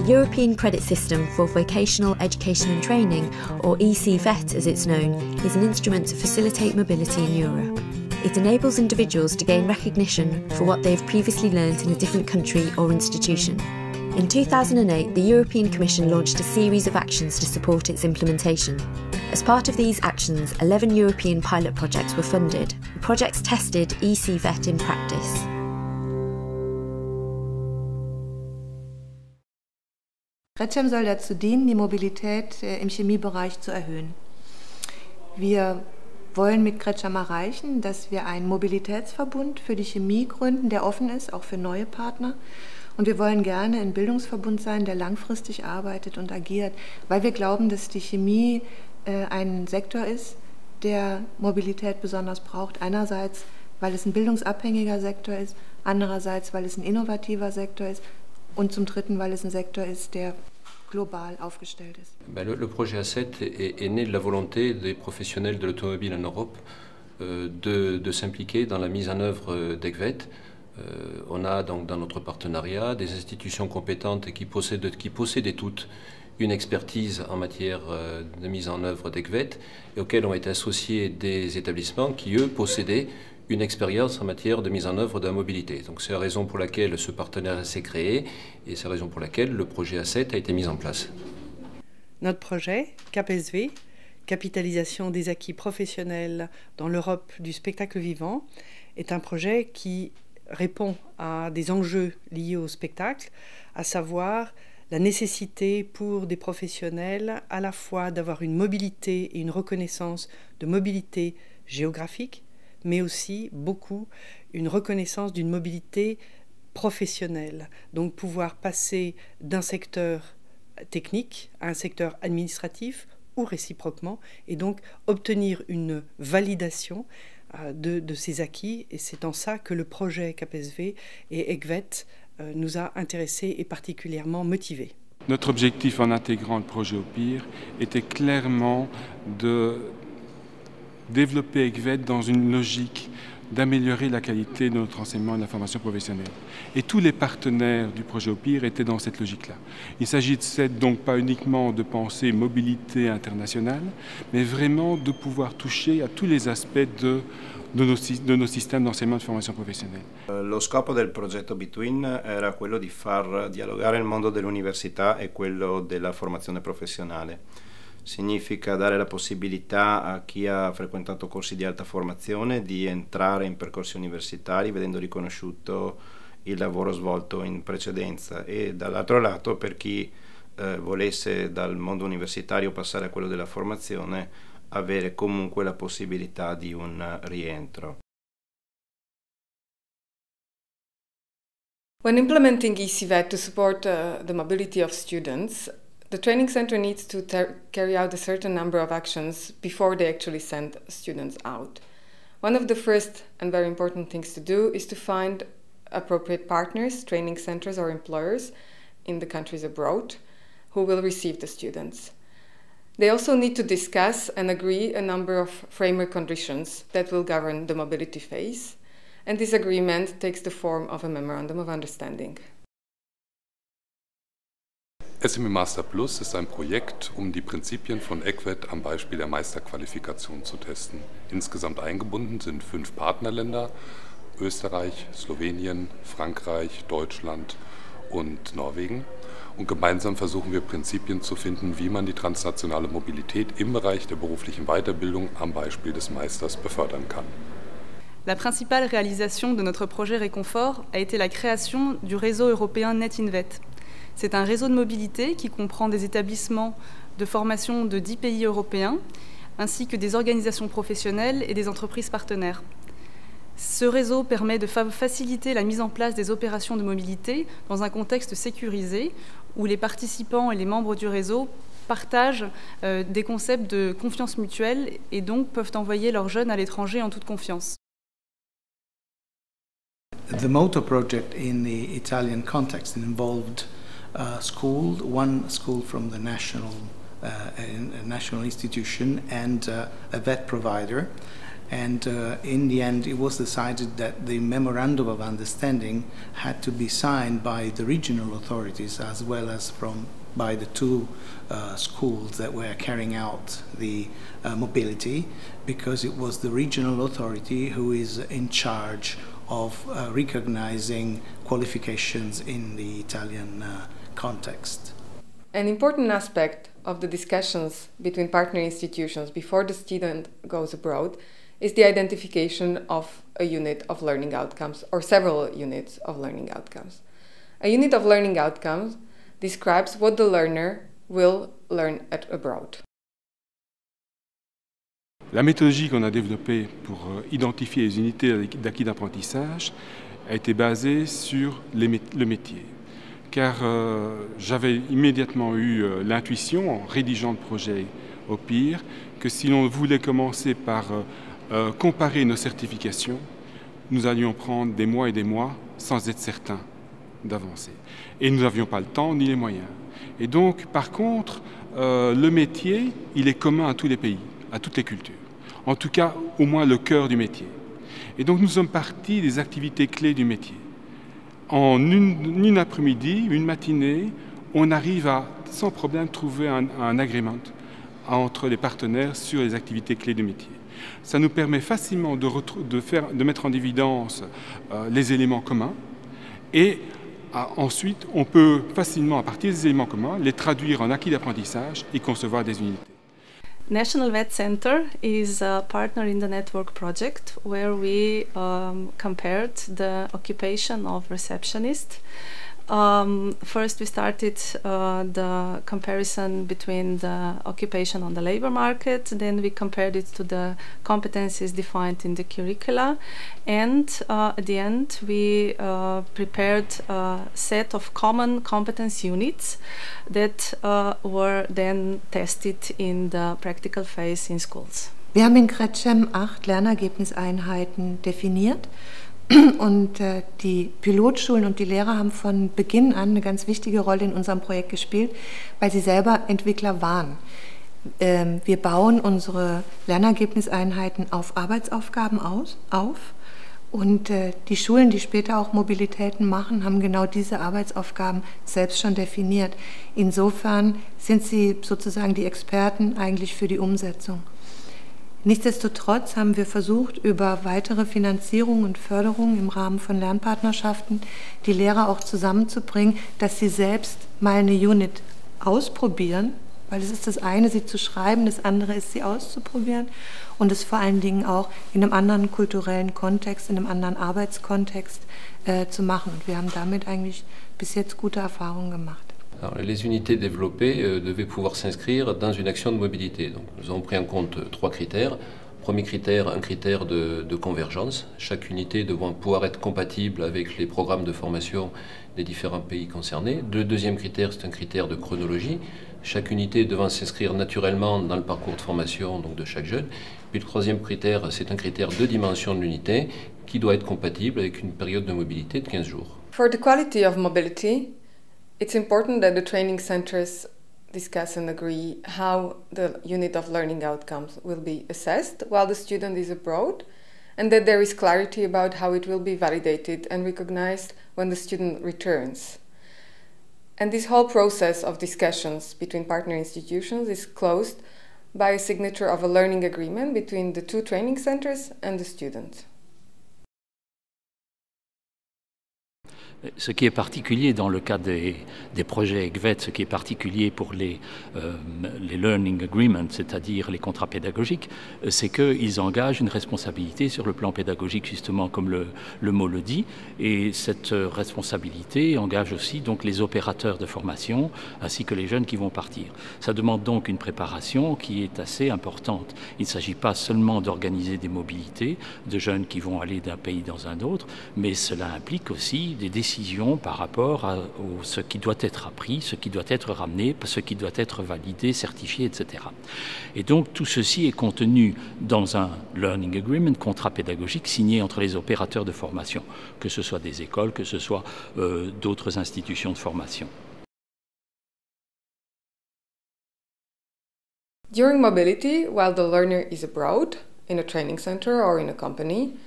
The European Credit System for Vocational Education and Training, or ECVET as it's known, is an instrument to facilitate mobility in Europe. It enables individuals to gain recognition for what they've previously learnt in a different country or institution. In 2008, the European Commission launched a series of actions to support its implementation. As part of these actions, 11 European pilot projects were funded. The projects tested ECVET in practice. REDCHEM soll dazu dienen, die Mobilität im Chemiebereich zu erhöhen. Wir wollen mit REDCHEM erreichen, dass wir einen Mobilitätsverbund für die Chemie gründen, der offen ist, auch für neue Partner. Und wir wollen gerne ein Bildungsverbund sein, der langfristig arbeitet und agiert, weil wir glauben, dass die Chemie ein Sektor ist, der Mobilität besonders braucht. Einerseits, weil es ein bildungsabhängiger Sektor ist, andererseits, weil es ein innovativer Sektor ist und zum Dritten, weil es ein Sektor ist, der global aufgestellt ist. Le projet A7 est né de la volonté des professionnels de l'automobile en Europe de s'impliquer dans la mise en œuvre d'ECVET. On a donc dans notre partenariat des institutions compétentes qui possédaient toutes une expertise en matière de mise en œuvre d'ECVET et auxquels ont été associés des établissements qui, eux, possédaient une expérience en matière de mise en œuvre de la mobilité. Donc c'est la raison pour laquelle ce partenariat s'est créé et c'est la raison pour laquelle le projet A7 a été mis en place. Notre projet, CAPSV, Capitalisation des acquis professionnels dans l'Europe du spectacle vivant, est un projet qui répond à des enjeux liés au spectacle, à savoir la nécessité pour des professionnels à la fois d'avoir une mobilité et une reconnaissance de mobilité géographique, mais aussi beaucoup une reconnaissance d'une mobilité professionnelle. Donc pouvoir passer d'un secteur technique à un secteur administratif ou réciproquement, et donc obtenir une validation de ces acquis, et c'est en ça que le projet CAPSV et ECVET nous a intéressés et particulièrement motivés. Notre objectif en intégrant le projet OPIR était clairement de développer ECVET dans une logique d'améliorer la qualité de notre enseignement et de la formation professionnelle. Et tous les partenaires du projet OPIR étaient dans cette logique-là. Il s'agissait donc pas uniquement de penser mobilité internationale, mais vraiment de pouvoir toucher à tous les aspects de nos systèmes d'enseignement e di formazione professionale. Lo scopo del progetto Between era quello di far dialogare il mondo dell'università e quello della formazione professionale. Significa dare la possibilità a chi ha frequentato corsi di alta formazione di entrare in percorsi universitari vedendo riconosciuto il lavoro svolto in precedenza, e dall'altro lato per chi volesse dal mondo universitario passare a quello della formazione avere comunque la possibilità di un rientro. When implementing ECVET to support the mobility of students, the training center needs to carry out a certain number of actions before they actually send students out. One of the first and very important things to do is to find appropriate partners, training centers or employers in the countries abroad who will receive the students. They also need to discuss and agree a number of framework conditions that will govern the mobility phase, and this agreement takes the form of a Memorandum of Understanding. SME Master Plus ist ein Projekt, um die Prinzipien von ECVET am Beispiel der Meisterqualifikation zu testen. Insgesamt eingebunden sind 5 Partnerländer: Österreich, Slowenien, Frankreich, Deutschland und Norwegen. Und gemeinsam versuchen wir Prinzipien zu finden, wie man die transnationale Mobilität im Bereich der beruflichen Weiterbildung am Beispiel des Meisters befördern kann. La principale réalisation de notre projet Réconfort a été la création du réseau européen NetInvet. C'est un réseau de mobilité qui comprend des établissements de formation de 10 pays européens, ainsi que des organisations professionnelles et des entreprises partenaires. Ce réseau permet de faciliter la mise en place des opérations de mobilité dans un contexte sécurisé où les participants et les membres du réseau partagent des concepts de confiance mutuelle et donc peuvent envoyer leurs jeunes à l'étranger en toute confiance. The Moto project in the Italian context involved one school from the national institution and a vet provider. And in the end, it was decided that the memorandum of understanding had to be signed by the regional authorities as well as by the two schools that were carrying out the mobility, because it was the regional authority who is in charge of recognizing qualifications in the Italian context. An important aspect of the discussions between partner institutions before the student goes abroad is the identification of a unit of learning outcomes or several units of learning outcomes. A unit of learning outcomes describes what the learner will learn abroad. La méthodologie qu'on a développée pour identifier les unités d'acquis d'apprentissage a été basée sur le métier. Car j'avais immédiatement eu l'intuition, en rédigeant le projet au pire, que si l'on voulait commencer par comparer nos certifications, nous allions prendre des mois et des mois sans être certains d'avancer. Et nous n'avions pas le temps ni les moyens. Et donc, par contre, le métier, il est commun à tous les pays, à toutes les cultures. En tout cas, au moins le cœur du métier. Et donc, nous sommes partis des activités clés du métier. En une après-midi, une matinée, on arrive à, sans problème, trouver un agreement entre les partenaires sur les activités clés du métier. Ça nous permet facilement de mettre en évidence les éléments communs et ensuite, on peut facilement, à partir des éléments communs, les traduire en acquis d'apprentissage et concevoir des unités. National Vet Center is a partner in the network project where we compared the occupation of receptionist. First we started the comparison between the occupation on the labor market, then we compared it to the competencies defined in the curricula, and at the end we prepared a set of common competence units that were then tested in the practical phase in schools. Wir haben in Gretschem 8 Lernergebniseinheiten definiert. Und die Pilotschulen und die Lehrer haben von Beginn an eine ganz wichtige Rolle in unserem Projekt gespielt, weil sie selber Entwickler waren. Wir bauen unsere Lernergebniseinheiten auf Arbeitsaufgaben auf und die Schulen, die später auch Mobilitäten machen, haben genau diese Arbeitsaufgaben selbst schon definiert. Insofern sind sie sozusagen die Experten eigentlich für die Umsetzung. Nichtsdestotrotz haben wir versucht, über weitere Finanzierung und Förderung im Rahmen von Lernpartnerschaften die Lehrer auch zusammenzubringen, dass sie selbst mal eine Unit ausprobieren, weil es ist das eine, sie zu schreiben, das andere ist, sie auszuprobieren und es vor allen Dingen auch in einem anderen kulturellen Kontext, in einem anderen Arbeitskontext zu machen. Und wir haben damit eigentlich bis jetzt gute Erfahrungen gemacht. Alors, les unités développées devaient pouvoir s'inscrire dans une action de mobilité. Donc, nous avons pris en compte 3 critères. Premier critère, un critère de convergence. Chaque unité devant pouvoir être compatible avec les programmes de formation des différents pays concernés. Le deuxième critère, c'est un critère de chronologie. Chaque unité devant s'inscrire naturellement dans le parcours de formation donc de chaque jeune. Puis le troisième critère, c'est un critère de dimension de l'unité qui doit être compatible avec une période de mobilité de 15 jours. For the quality of mobility, it's important that the training centers discuss and agree how the unit of learning outcomes will be assessed while the student is abroad, and that there is clarity about how it will be validated and recognized when the student returns. And this whole process of discussions between partner institutions is closed by a signature of a learning agreement between the 2 training centers and the student. Ce qui est particulier dans le cas des projets ECVET, ce qui est particulier pour les Learning Agreements, c'est-à-dire les contrats pédagogiques, c'est qu'ils engagent une responsabilité sur le plan pédagogique, justement comme le mot le dit, et cette responsabilité engage aussi donc les opérateurs de formation ainsi que les jeunes qui vont partir. Ça demande donc une préparation qui est assez importante. Il ne s'agit pas seulement d'organiser des mobilités de jeunes qui vont aller d'un pays dans un autre, mais cela implique aussi des décisions par rapport à ce qui doit être appris, ce qui doit être ramené, ce qui doit être validé, certifié, etc. Et donc tout ceci est contenu dans un Learning Agreement, contrat pédagogique signé entre les opérateurs de formation, que ce soit des écoles, que ce soit d'autres institutions de formation. During mobility, while the learner is abroad, in a training center or in a company,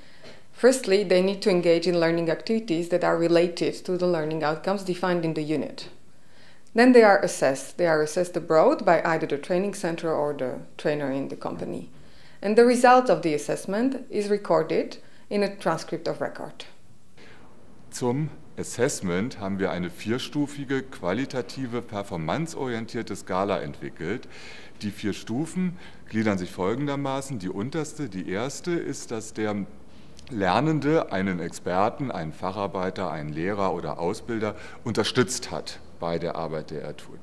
firstly, they need to engage in learning activities that are related to the learning outcomes defined in the unit. Then they are assessed. They are assessed abroad by either the training center or the trainer in the company. And the result of the assessment is recorded in a transcript of record. Zum Assessment haben wir eine vierstufige, qualitative, performanceorientierte Skala entwickelt. Die 4 Stufen gliedern sich folgendermaßen. Die unterste, die erste, ist, dass der Lernende einen Experten, einen Facharbeiter, einen Lehrer oder Ausbilder unterstützt hat bei der Arbeit, die er tut.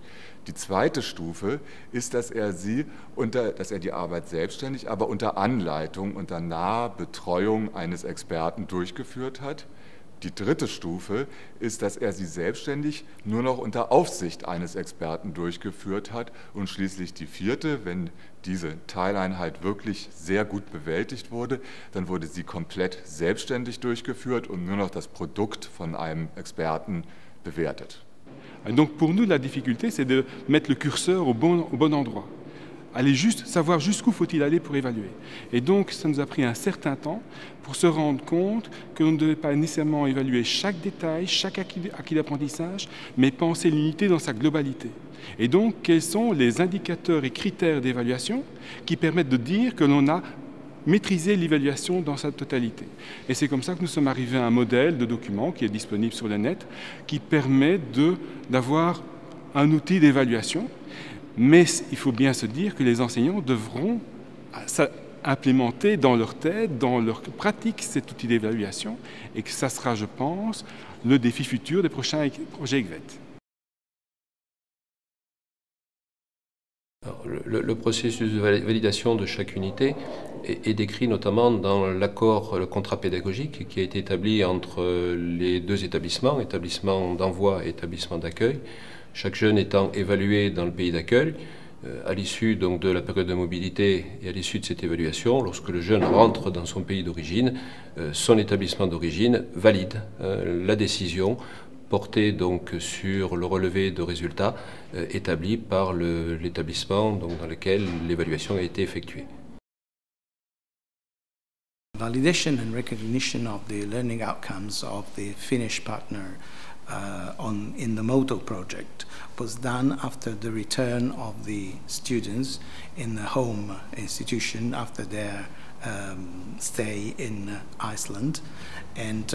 Die zweite Stufe ist, dass er die Arbeit selbstständig, aber unter Anleitung, unter naher Betreuung eines Experten durchgeführt hat. Die dritte Stufe ist, dass er sie selbstständig nur noch unter Aufsicht eines Experten durchgeführt hat. Und schließlich die vierte, wenn diese Teileinheit wirklich sehr gut bewältigt wurde, dann wurde sie komplett selbstständig durchgeführt und nur noch das Produkt von einem Experten bewertet. Donc pour nous, la difficulté, c'est de mettre le curseur au bon endroit. Savoir jusqu'où faut-il aller pour évaluer. Et donc, ça nous a pris un certain temps pour se rendre compte que l'on ne devait pas nécessairement évaluer chaque détail, chaque acquis d'apprentissage, mais penser l'unité dans sa globalité. Et donc, quels sont les indicateurs et critères d'évaluation qui permettent de dire que l'on a maîtrisé l'évaluation dans sa totalité. Et c'est comme ça que nous sommes arrivés à un modèle de document qui est disponible sur le net, qui permet d'avoir un outil d'évaluation. Mais il faut bien se dire que les enseignants devront implémenter dans leur tête, dans leur pratique, cet outil d'évaluation et que ça sera, je pense, le défi futur des prochains projets ECVET. Le processus de validation de chaque unité est décrit notamment dans l'accord, le contrat pédagogique qui a été établi entre les 2 établissements, établissement d'envoi et établissement d'accueil. Chaque jeune étant évalué dans le pays d'accueil, à l'issue donc de la période de mobilité et à l'issue de cette évaluation, lorsque le jeune rentre dans son pays d'origine, son établissement d'origine valide la décision portée donc sur le relevé de résultats établi par l'établissement dans lequel l'évaluation a été effectuée. Validation and recognition of the learning outcomes of the Finnish partner in the MOTO project was done after the return of the students in the home institution after their stay in Iceland, and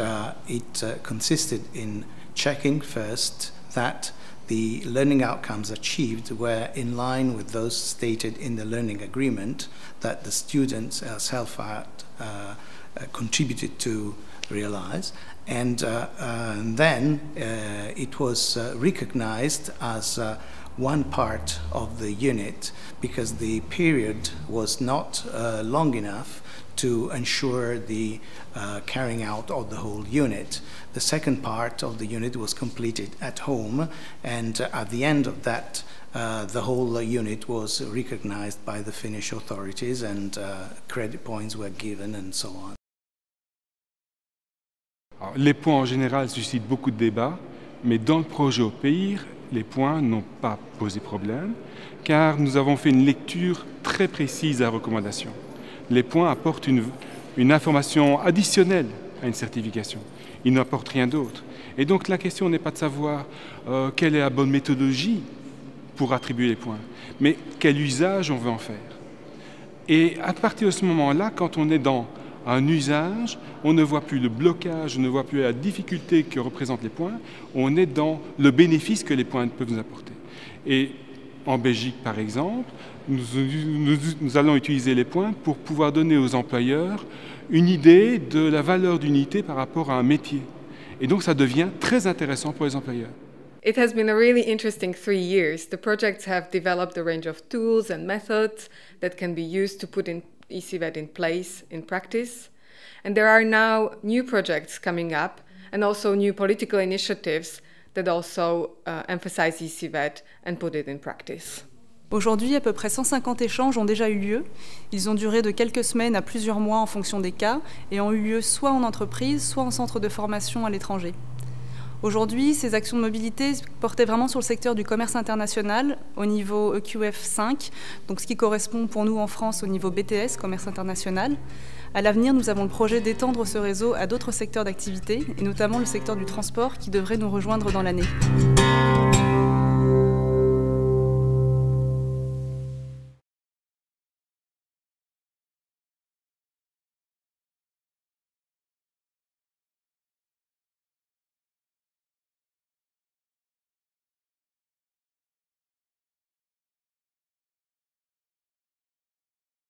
it consisted in checking first that the learning outcomes achieved were in line with those stated in the learning agreement that the students contributed to realize. And then it was recognized as one part of the unit because the period was not long enough to ensure the carrying out of the whole unit. The second part of the unit was completed at home, and at the end of that, the whole unit was recognized by the Finnish authorities, and credit points were given and so on. Alors, les points en général suscitent beaucoup de débats, mais dans le projet OPIR, les points n'ont pas posé problème, car nous avons fait une lecture très précise de la recommandation. Les points apportent une information additionnelle à une certification. Ils n'apportent rien d'autre. Et donc la question n'est pas de savoir quelle est la bonne méthodologie pour attribuer les points, mais quel usage on veut en faire. Et à partir de ce moment-là, quand on est dans un usage, on ne voit plus le blocage, on ne voit plus la difficulté que représentent les points, on est dans le bénéfice que les points peuvent nous apporter. Et en Belgique, par exemple, nous allons utiliser les points pour pouvoir donner aux employeurs une idée de la valeur d'unité par rapport à un métier. Et donc ça devient très intéressant pour les employeurs. It has been a really interesting 3 years. The projects have developed a range of tools and methods that can be used to put ECVET in place in practice. And there are now new projects coming up and also new political initiatives that also emphasize ECVET and put it in practice. Aujourd'hui, à peu près 150 échanges ont déjà eu lieu. Ils ont duré de quelques semaines à plusieurs mois en fonction des cas et ont eu lieu soit en entreprise, soit en centre de formation à l'étranger. Aujourd'hui, ces actions de mobilité portaient vraiment sur le secteur du commerce international au niveau EQF 5, donc ce qui correspond pour nous en France au niveau BTS, commerce international. À l'avenir, nous avons le projet d'étendre ce réseau à d'autres secteurs d'activité, et notamment le secteur du transport qui devrait nous rejoindre dans l'année.